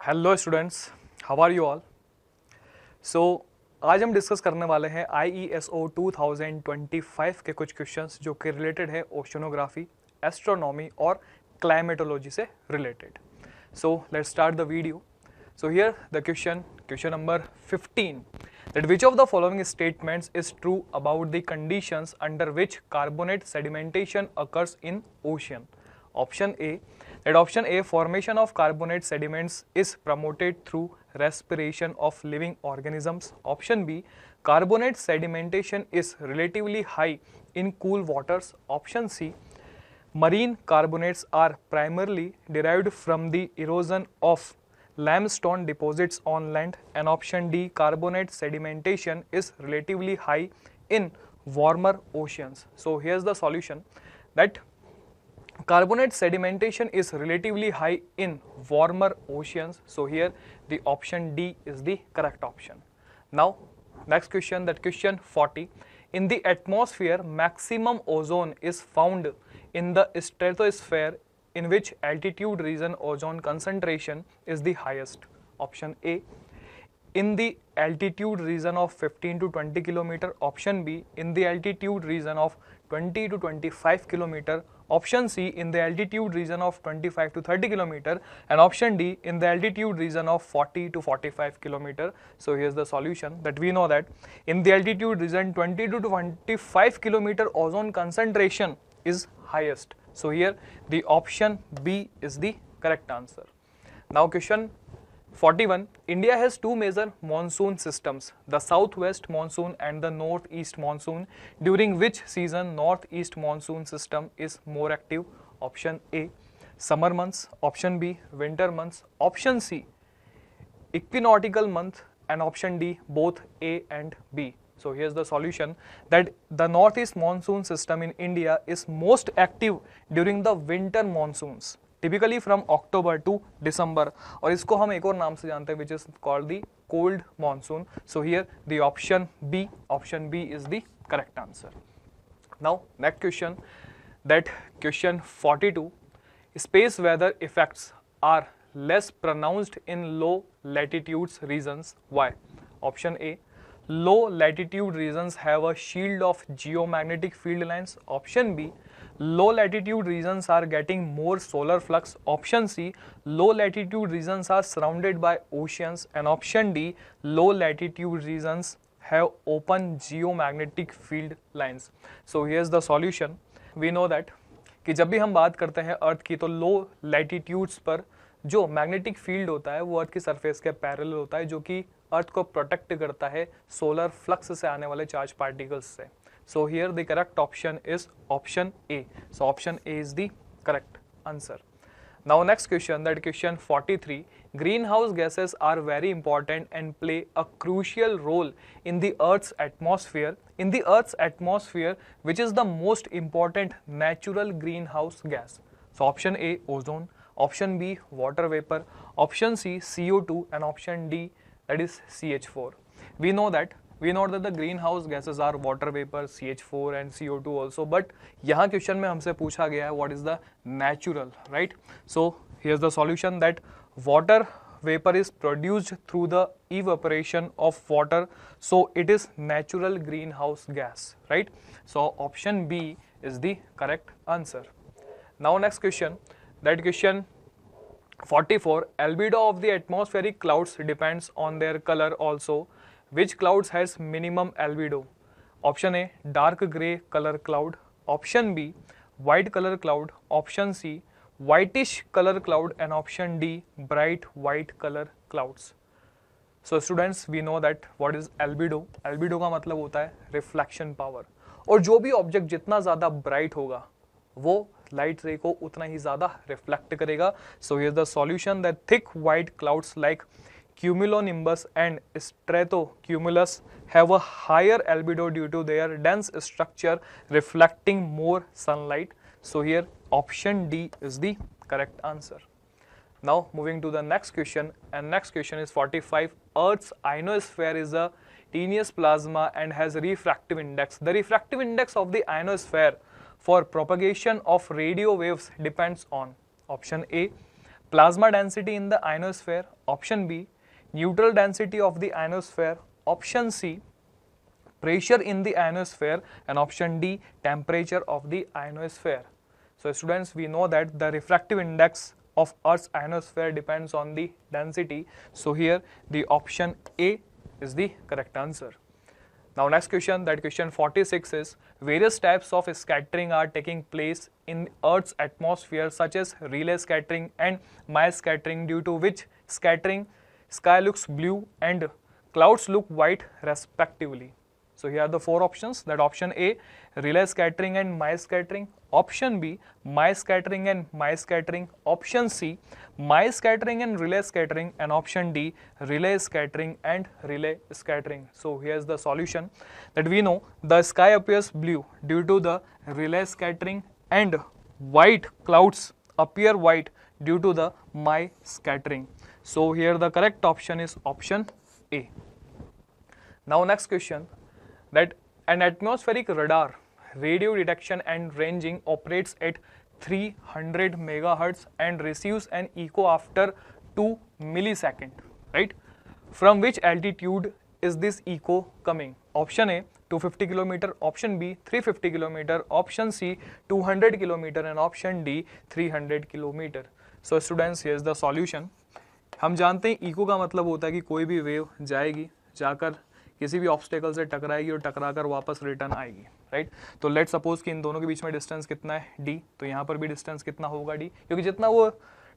Hello students, how are you all. So आज हम discuss करने वाले हैं IESO 2025 के कुछ क्वेश्चंस जो कि रिलेटेड है ओशनोग्राफी, एस्ट्रोनॉमी और क्लाइमेटोलॉजी से related. So let's start the video. So here the question number 15, that which of the following statements is true about the conditions under which carbonate sedimentation occurs in ocean? Option A, that option A, formation of carbonate sediments is promoted through respiration of living organisms. Option B, carbonate sedimentation is relatively high in cool waters. Option C, marine carbonates are primarily derived from the erosion of limestone deposits on land. And option D, carbonate sedimentation is relatively high in warmer oceans. So here's the solution, that carbonate sedimentation is relatively high in warmer oceans. So here the option D is the correct option. Now next question, that question 40, in the atmosphere maximum ozone is found in the stratosphere. In which altitude region ozone concentration is the highest? Option A, in the altitude region of 15 to 20 kilometer. Option B, in the altitude region of 20 to 25 kilometer. Option C, in the altitude region of 25 to 30 kilometer. And option D, in the altitude region of 40 to 45 kilometer. So here's the solution, that we know that in the altitude region 20 to 25 kilometer ozone concentration is highest. So here the option B is the correct answer. Now question 41, India has two major monsoon systems, the southwest monsoon and the northeast monsoon. During which season northeast monsoon system is more active? Option A, summer months. Option B, winter months. Option C, equinoctial month. And option D, both A and B. So here's the solution, that the northeast monsoon system in India is most active during the winter monsoons, typically from October to December. और इसको हम एक और नाम से जानते हैं, which is called the cold monsoon. So here the option B is the correct answer. Now next question, that question 42, space weather effects are less pronounced in low latitudes regions. Why? Option A, low latitude regions have a shield of geomagnetic field lines. Option B, low latitude regions are getting more solar flux. Option C, low latitude regions are surrounded by oceans. And option D, low latitude regions have open geomagnetic field lines. So here's the solution. We know that कि जब भी हम बात करते हैं अर्थ की, तो लो latitudes पर जो मैग्नेटिक फील्ड होता है वो अर्थ की सरफेस के पैरेलल होता है, जो कि अर्थ को प्रोटेक्ट करता है सोलर फ्लक्स से आने वाले चार्ज पार्टिकल्स से. So here the correct option is option A. So option A is the correct answer. Now next question, that question 43, greenhouse gases are very important and play a crucial role in the Earth's atmosphere. In the Earth's atmosphere, which is the most important natural greenhouse gas? So option A, ozone. Option B, water vapor. Option C, CO2. And option D, that is CH4. We know that the greenhouse gases are water vapor, CH4 and CO2 also, but यहाँ question में हमसे पूछा गया है what is the natural, right? So here's the solution, that water vapor is produced through the evaporation of water, so it is natural greenhouse gas, right? So option B is the correct answer. Now next question, that question 44, albedo of the atmospheric clouds depends on their color also. Which clouds has minimum albedo? Option A, dark gray color cloud. Option B, white color cloud. Option C, whitish color cloud. And option D, bright white color clouds. So students, we know that what is albedo. Albedo का मतलब होता है reflection power. और जो भी object जितना ज़्यादा bright होगा वो लाइट रे को उतना ही ज़्यादा रिफ्लेक्ट करेगा. सो here the solution, that thick white clouds like cumulonimbus and stratocumulus have a higher albedo due to their dense structure reflecting more sunlight. So here option D is the correct answer. Now moving to the next question, and next question is 45, Earth's ionosphere is a tenuous plasma and has refractive index. The refractive index of the ionosphere for propagation of radio waves depends on option A, plasma density in the ionosphere, option B, neutral density of the ionosphere, option C, pressure in the ionosphere, and option D, temperature of the ionosphere. So students, we know that the refractive index of Earth's ionosphere depends on the density. So here the option A is the correct answer. Now next question, that question 46 is, various types of scattering are taking place in Earth's atmosphere such as relay scattering and Mie scattering, due to which scattering sky looks blue and clouds look white respectively. So here are the four options, that option A, relay scattering and Mie scattering, option B, Mie scattering and Mie scattering, option C, Mie scattering and relay scattering, and option D, relay scattering and relay scattering. So here's the solution, that we know the sky appears blue due to the relay scattering and white clouds appear white due to the Mie scattering. So here the correct option is option A. Now next question, that an atmospheric radar radio detection and ranging operates at 300 megahertz and receives an echo after 2 milliseconds, right? From which altitude is this echo coming? Option A, 250 kilometer, option B, 350 kilometer, option C, 200 kilometer, and option D, 300 kilometer. So students, here's the solution. हम जानते हैं eco का मतलब होता है कि कोई भी वेव जाएगी, जाकर किसी भी ऑब्स्टेकल से टकराएगी और टकराकर वापस रिटर्न आएगी, राइट? तो लेट सपोज कि इन दोनों के बीच में डिस्टेंस कितना है, डी, तो यहाँ पर भी डिस्टेंस कितना होगा, डी, क्योंकि जितना वो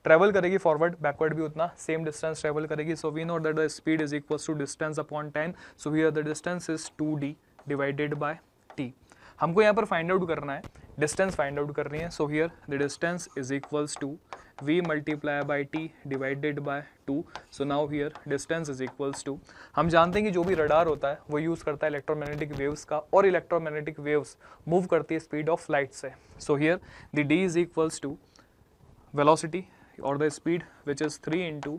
ट्रेवल करेगी फॉरवर्ड बैकवर्ड भी उतना सेम डिस्टेंस ट्रेवल करेगी. So we know that the speed is equals to distance upon 10. So here the distance is 2d divided by t. हमको यहाँ पर फाइंड आउट करना है, डिस्टेंस फाइंड आउट करनी है. So here the distance is equals to v multiply by t divided by 2. So now here distance is equals to, हम जानते हैं कि जो भी रडार होता है वो यूज़ करता है इलेक्ट्रोमैग्नेटिक वेव्स का, और इलेक्ट्रोमैग्नेटिक वेव्स मूव करती है स्पीड ऑफ लाइट से. So here the d is equals to velocity or the speed which is 3 into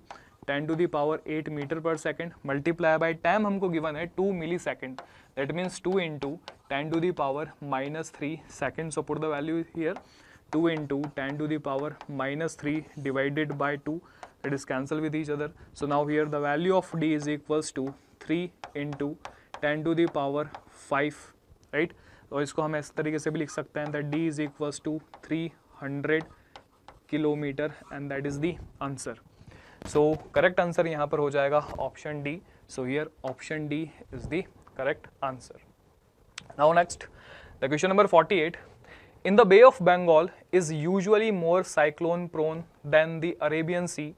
10 to the power 8 meter per second multiply by time हमको given है 2 millisecond, that means 2 into 10 to the power minus 3 seconds. So put the value here, 2 into 10 to the power minus 3 divided by 2, that is cancel with each other. So now here the value of d is equals to 3 into 10 to the power 5, right? तो इसको हम इस तरीके से भी लिख सकते हैं that d is equals to 300 kilometre and that is the answer. So correct answer यहाँ पर हो जाएगा option D. So here option D is the correct answer. Now next the question number 48. In the Bay of Bengal is usually more cyclone prone than the Arabian Sea.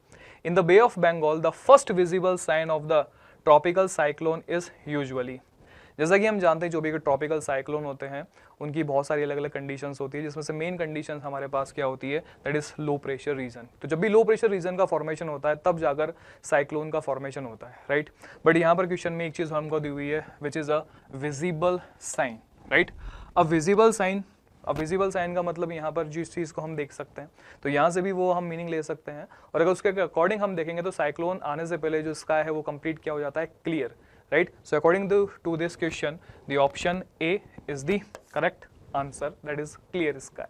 In the Bay of Bengal, the first visible sign of the tropical cyclone is usually. जैसा कि हम जानते हैं जो भी tropical cyclone होते हैं उनकी बहुत सारी अलग अलग कंडीशंस होती है, जिसमें से मेन कंडीशंस हमारे पास क्या होती है, that is low pressure region. तो जब भी लो प्रेशर रीजन का फॉर्मेशन होता है तब जाकर साइक्लोन का फॉर्मेशन होता है, राइट? बट यहाँ पर क्वेश्चन में एक चीज़ हमको दी हुई है which is a visible sign, right? A visible sign, अब विजिबल साइन का मतलब यहाँ पर जिस चीज़ को हम देख सकते हैं, तो यहाँ से भी वो हम मीनिंग ले सकते हैं. और अगर उसके अकॉर्डिंग हम देखेंगे तो साइक्लोन आने से पहले जो स्काई है वो कंप्लीट क्या हो जाता है, clear, right? So according to this question, the option A is the correct answer, that is clear sky.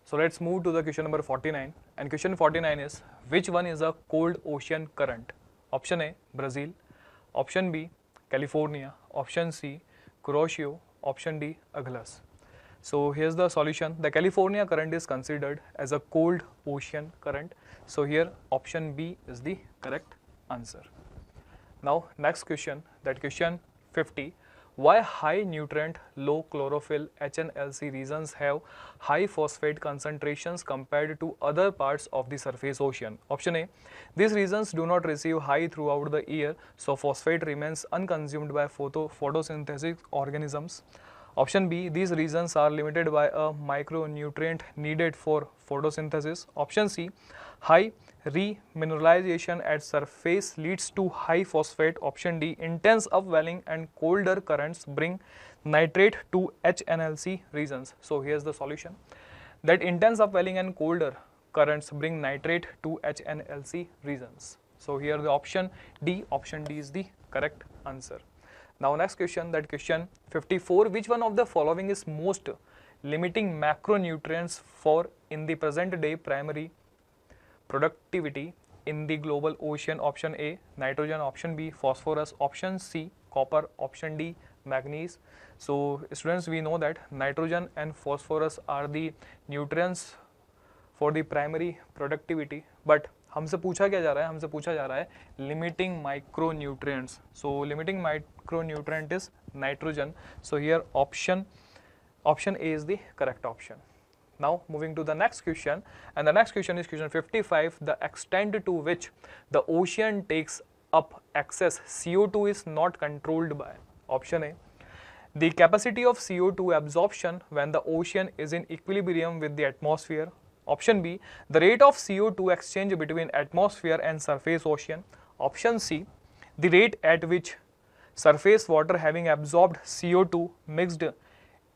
So let's move to the question number 49, and question 49 is, which one is a cold ocean current? Option A, Brazil, option B, California, option C, Kuroshio, option D, Agulhas. So here's the solution. The California current is considered as a cold ocean current. So here option B is the correct answer. Now next question, that question 50. Why high nutrient, low chlorophyll HNLC regions have high phosphate concentrations compared to other parts of the surface ocean? Option A, these regions do not receive high throughout the year, so phosphate remains unconsumed by photosynthetic organisms. Option B, these regions are limited by a micronutrient needed for photosynthesis. Option C, high remineralization at surface leads to high phosphate. Option D, intense upwelling and colder currents bring nitrate to HNLC regions. So here's the solution, that intense upwelling and colder currents bring nitrate to HNLC regions. So here the option D is the correct answer. Now next question, that question 54. Which one of the following is most limiting macronutrients for in the present day primary productivity in the global ocean? Option A, nitrogen. Option B, phosphorus. Option C, copper. Option D, manganese. So students, we know that nitrogen and phosphorus are the nutrients for the primary productivity, but हमसे पूछा क्या जा रहा है? हमसे पूछा जा रहा है limiting micronutrients. So limiting micronutrient is nitrogen. So here option A is the correct option. Now moving to the next question, and the next question is question 55. The extent to which the ocean takes up excess CO2 is not controlled by. Option A, the capacity of CO2 absorption when the ocean is in equilibrium with the atmosphere. Option B, the rate of CO2 exchange between atmosphere and surface ocean. Option C, the rate at which surface water having absorbed CO2 mixed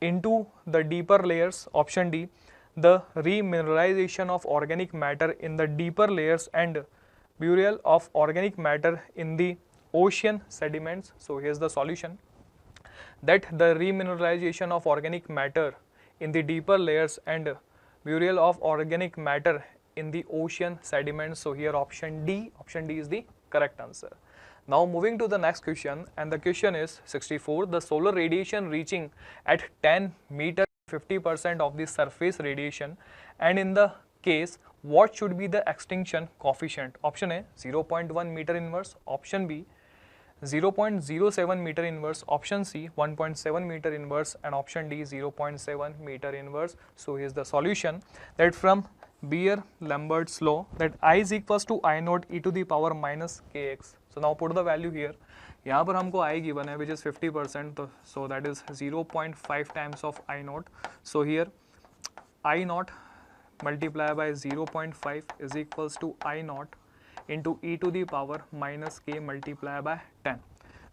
into the deeper layers. Option D, the remineralization of organic matter in the deeper layers and burial of organic matter in the ocean sediments. So here's the solution, that the remineralization of organic matter in the deeper layers and burial of organic matter in the ocean sediments. So here option D is the correct answer. Now moving to the next question, and the question is 64. The solar radiation reaching at 10 meter 50% of the surface radiation, and in the case what should be the extinction coefficient? Option A, 0.1 meter inverse. Option B, 0.07 meter inverse. Option C, 1.7 meter inverse, and option D, 0.7 meter inverse. So here's the solution, that from Beer-Lambert's law, that I is equals to I naught e to the power minus kx. So now put the value here. यहाँ पर हमको I given है, which is 50%, so that is 0.5 times of I naught. So here I naught multiplied by 0.5 is equals to I naught into e to the power minus k multiplied by 10.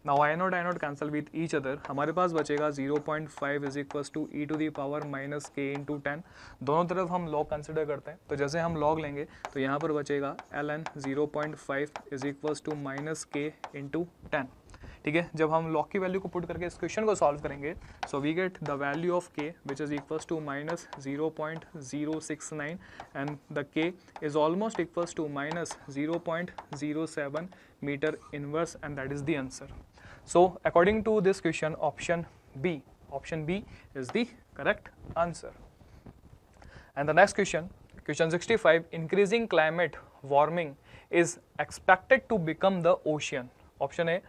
Now I naught cancel with each other. हमारे पास बचेगा 0.5 is equals to e to the power minus k into 10. दोनों तरफ हम log consider करते हैं, तो जैसे हम log लेंगे तो यहाँ पर बचेगा ln 0.5 is equals to minus k into 10. ठीक है, जब हम log की वैल्यू को पुट करके इस क्वेश्चन को सॉल्व करेंगे, so we get the value of k which is equals to minus 0.069 and the k is almost equals to minus 0.07 metre inverse, and that is the answer. So according to this question, option B is the correct answer. And the next question, question 65, increasing climate warming is expected to become the ocean. Option A,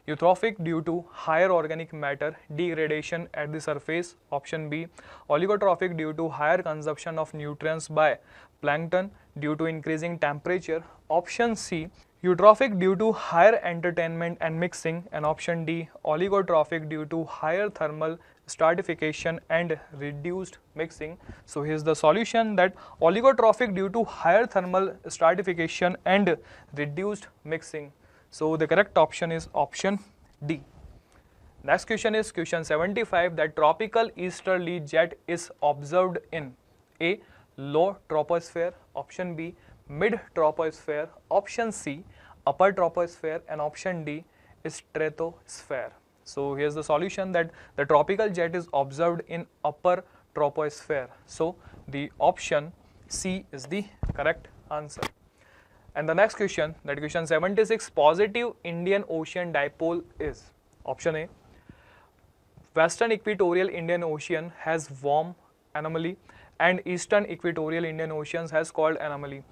eutrophic due to higher organic matter degradation at the surface. Option B, oligotrophic due to higher consumption of nutrients by plankton due to increasing temperature. Option C, eutrophic due to higher entrainment and mixing, and option D, oligotrophic due to higher thermal stratification and reduced mixing. So here's the solution, that oligotrophic due to higher thermal stratification and reduced mixing. So the correct option is option D. Next question is question 75, that tropical easterly jet is observed in A, low troposphere, option B, mid troposphere, option C, upper troposphere, and option D, stratosphere. So here's the solution, that the tropical jet is observed in upper troposphere. So the option C is the correct answer. And the next question, that question 76, positive Indian Ocean dipole is option A, western equatorial Indian Ocean has warm anomaly and eastern equatorial Indian Ocean has cold anomaly.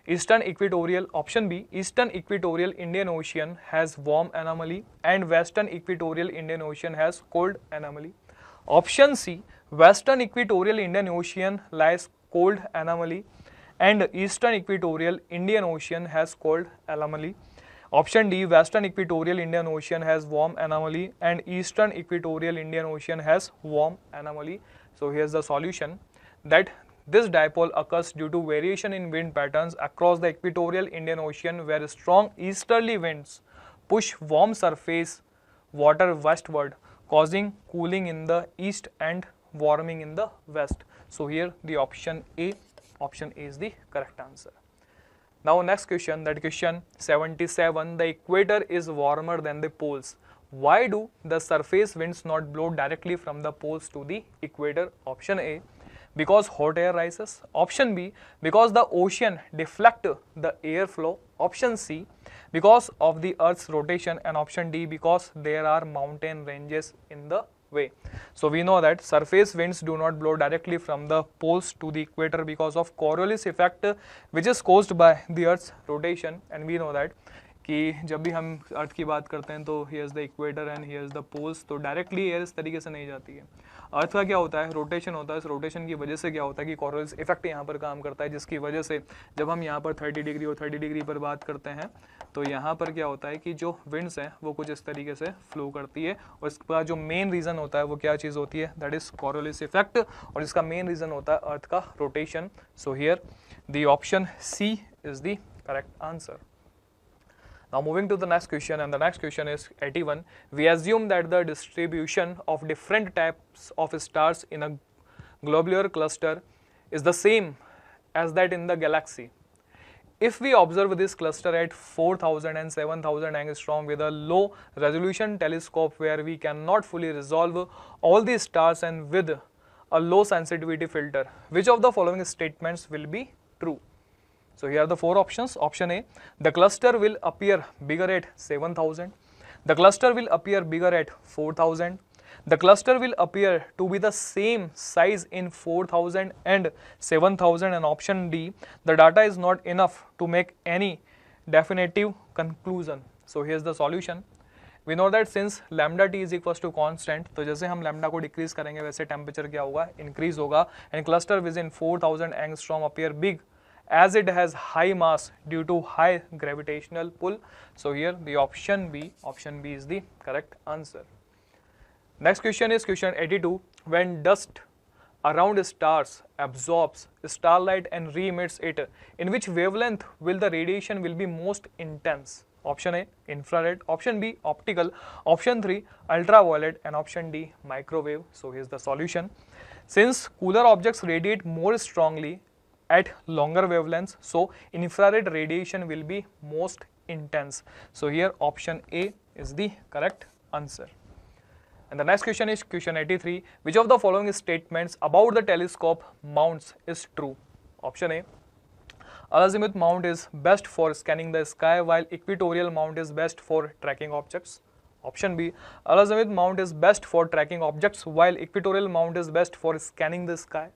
Eastern equatorial, option B, eastern equatorial Indian Ocean has warm anomaly and western equatorial Indian Ocean has cold anomaly. Option C, western equatorial Indian Ocean lies cold anomaly and eastern equatorial Indian Ocean has cold anomaly. Option D, western equatorial Indian Ocean has warm anomaly and eastern equatorial Indian Ocean has warm anomaly. So here's the solution, that this dipole occurs due to variation in wind patterns across the equatorial Indian Ocean, where strong easterly winds push warm surface water westward, causing cooling in the east and warming in the west. So here the option A is the correct answer. Now next question, that question 77, the equator is warmer than the poles. Why do the surface winds not blow directly from the poles to the equator? Option A, because hot air rises. Option B, because the ocean deflect the airflow. Option C, because of the Earth's rotation. And option D, because there are mountain ranges in the way. So we know that surface winds do not blow directly from the poles to the equator because of Coriolis effect, which is caused by the Earth's rotation. And we know that कि जब भी हम अर्थ की बात करते हैं तो here is the equator and here is the poles, तो डायरेक्टली एयर इस तरीके से नहीं जाती है. अर्थ का क्या होता है, रोटेशन होता है. इस रोटेशन की वजह से क्या होता है कि कॉरियोलिस इफेक्ट यहाँ पर काम करता है, जिसकी वजह से जब हम यहाँ पर 30 डिग्री और 30 डिग्री पर बात करते हैं तो यहाँ पर क्या होता है कि जो विंड्स हैं वो कुछ इस तरीके से फ्लो करती है. और इसका जो मेन रीज़न होता है वो क्या चीज़ होती है, दैट इज़ कॉरियोलिस इफेक्ट. और इसका मेन रीज़न होता है अर्थ का rotation. So here the option C is the correct answer. Now moving to the next question, and the next question is 81. We assume that the distribution of different types of stars in a globular cluster is the same as that in the galaxy. If we observe this cluster at 4000 and 7000 angstrom with a low resolution telescope where we cannot fully resolve all the stars and with a low sensitivity filter, which of the following statements will be true? So here are the four options. Option A, the cluster will appear bigger at 7000. The cluster will appear bigger at 4000. The cluster will appear to be the same size in 4000 and 7000. And option D, the data is not enough to make any definitive conclusion. So here's the solution. We know that since lambda t is equals to constant, तो जैसे हम lambda को decrease करेंगे वैसे temperature क्या होगा, increase होगा. And cluster within 4000 angstrom appear big as it has high mass due to high gravitational pull. So here the option B is the correct answer. Next question is question 82. When dust around stars absorbs starlight and re-emits it, in which wavelength will the radiation will be most intense? Option A, infrared. Option B, optical. Option 3, ultraviolet. And option D, microwave. So here's the solution. Since cooler objects radiate more strongly at longer wavelengths, so infrared radiation will be most intense. So here option A is the correct answer. And the next question is question 83. Which of the following statements about the telescope mounts is true? Option A, azimuth mount is best for scanning the sky while equatorial mount is best for tracking objects. Option B, azimuth mount is best for tracking objects while equatorial mount is best for scanning the sky.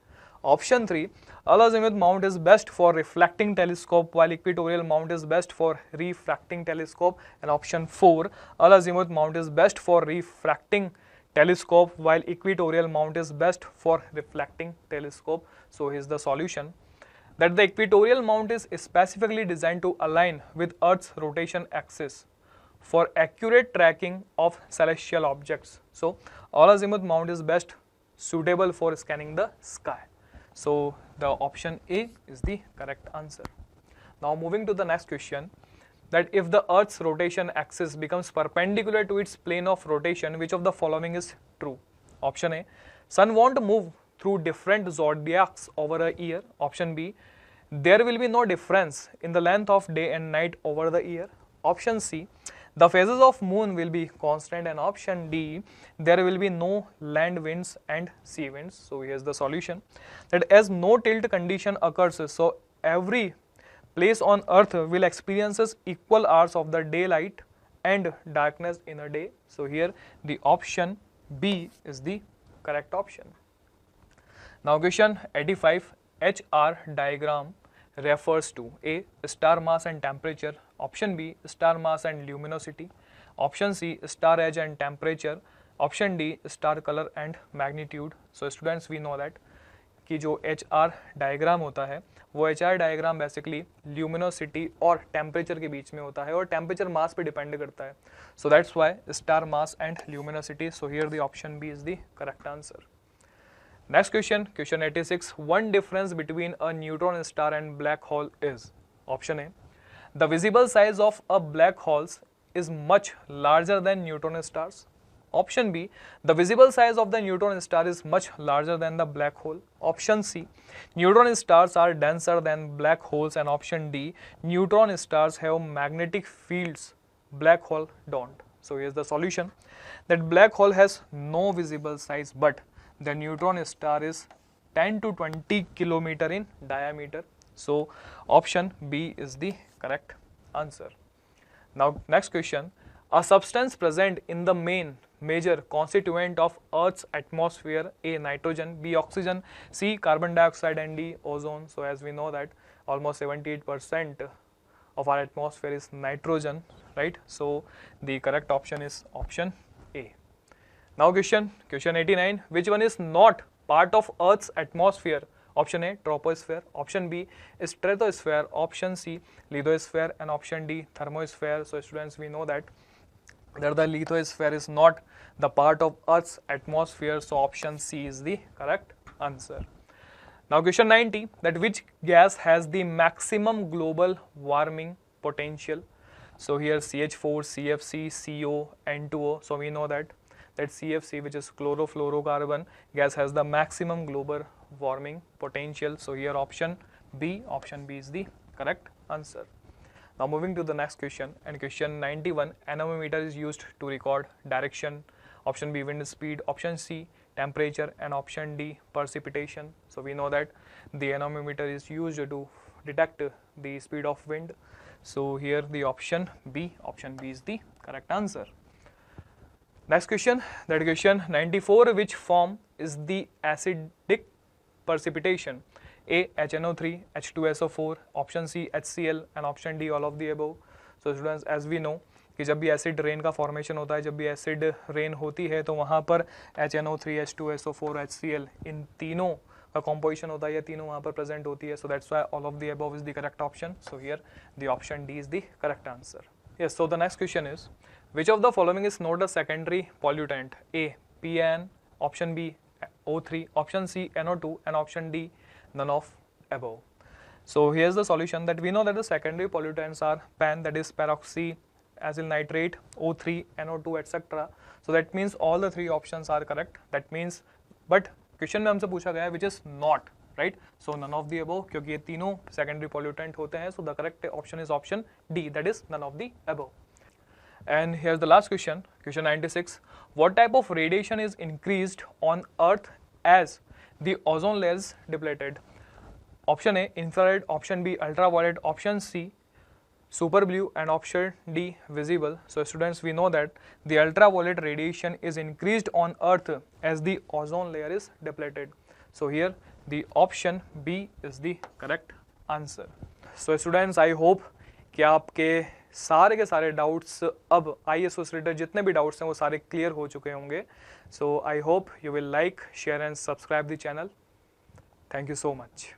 Option 3, azimuth mount is best for reflecting telescope while equatorial mount is best for refracting telescope. And option 4, azimuth mount is best for refracting telescope while equatorial mount is best for reflecting telescope. So here's the solution, that the equatorial mount is specifically designed to align with Earth's rotation axis for accurate tracking of celestial objects. So azimuth mount is best suitable for scanning the sky. So the option A is the correct answer. Now moving to the next question, that if the Earth's rotation axis becomes perpendicular to its plane of rotation, which of the following is true? Option A, sun won't move through different zodiacs over a year. Option B, there will be no difference in the length of day and night over the year. Option C, the phases of moon will be constant. And option D, there will be no land winds and sea winds. So here's the solution, that as no tilt condition occurs, so every place on earth will experiences equal hours of the daylight and darkness in a day. So here the option B is the correct option. Now question 85, HR diagram refers to A, star mass and temperature. Option B, star mass and luminosity. Option C, star age and temperature. Option D, star color and magnitude. So students, we know that कि जो HR diagram होता है वो HR diagram basically luminosity और temperature के बीच में होता है और टेम्परेचर मास पे डिपेंड करता है. So that's why star mass and luminosity. So here the option B is the correct answer. Next question, question 86. One difference between a neutron star and black hole is? Option A, the visible size of a black hole is much larger than neutron stars. Option B, the visible size of the neutron star is much larger than the black hole. Option C, neutron stars are denser than black holes. And option D, neutron stars have magnetic fields, black hole don't. So here's the solution, that black hole has no visible size, but the neutron star is 10 to 20 kilometer in diameter. So option B is the correct answer. Now next question, a substance present in the main major constituent of Earth's atmosphere, A nitrogen, B oxygen, C carbon dioxide, and D ozone. So as we know that almost 78% of our atmosphere is nitrogen, right? So the correct option is option A. Now question 89, which one is not part of Earth's atmosphere? Option A troposphere, option B stratosphere, option C lithosphere, and option D thermosphere. So students, we know that the lithosphere is not the part of Earth's atmosphere, so option C is the correct answer. Now question 90, that which gas has the maximum global warming potential? So here CH4, CFC, CO, N2O. So we know that CFC, which is chlorofluorocarbon gas, has the maximum global warming potential. So here option B is the correct answer. Now moving to the next question, and question 91, anemometer is used to record direction. Option B wind speed, option C temperature, and option D precipitation. So we know that the anemometer is used to detect the speed of wind. So here the option B is the correct answer. Next question, that question 94, which form is the acidic precipitation? A HNO3, H2SO4, option C HCl, and option D all of the above. So students, as we know कि जब भी acid rain का formation होता है, जब भी acid rain होती है तो वहाँ पर HNO3, H2SO4, HCl इन तीनों का कॉम्पोजिशन होता है, ये तीनों वहाँ पर प्रेजेंट होती है. So that's why all of the above is the correct option. So here the option D is the correct answer. Yes, so the next question is, which of the following is not a secondary pollutant? A PN, option B O3, option C NO2, and option D none of above. So here's the solution, that we know that the secondary pollutants are PAN, that is peroxy acyl nitrate, O3, NO2, etc. So that means all the three options are correct. That means, but question में हमसे पूछा गया है which is not, right? So none of the above, क्योंकि ये तीनों secondary pollutant होते हैं. So the correct option is option D, that is none of the above. And here's the last question, question 96. What type of radiation is increased on Earth as the ozone layer is depleted? Option A infrared, option B ultraviolet, option C super blue, and option D visible. So students, we know that the ultraviolet radiation is increased on Earth as the ozone layer is depleted. So here the option B is the correct answer. So students, I hope कि आपके सारे के सारे doubts अब IAS related जितने भी doubts हैं वो सारे क्लियर हो चुके होंगे. So I hope you will like, share and subscribe the channel. Thank you so much.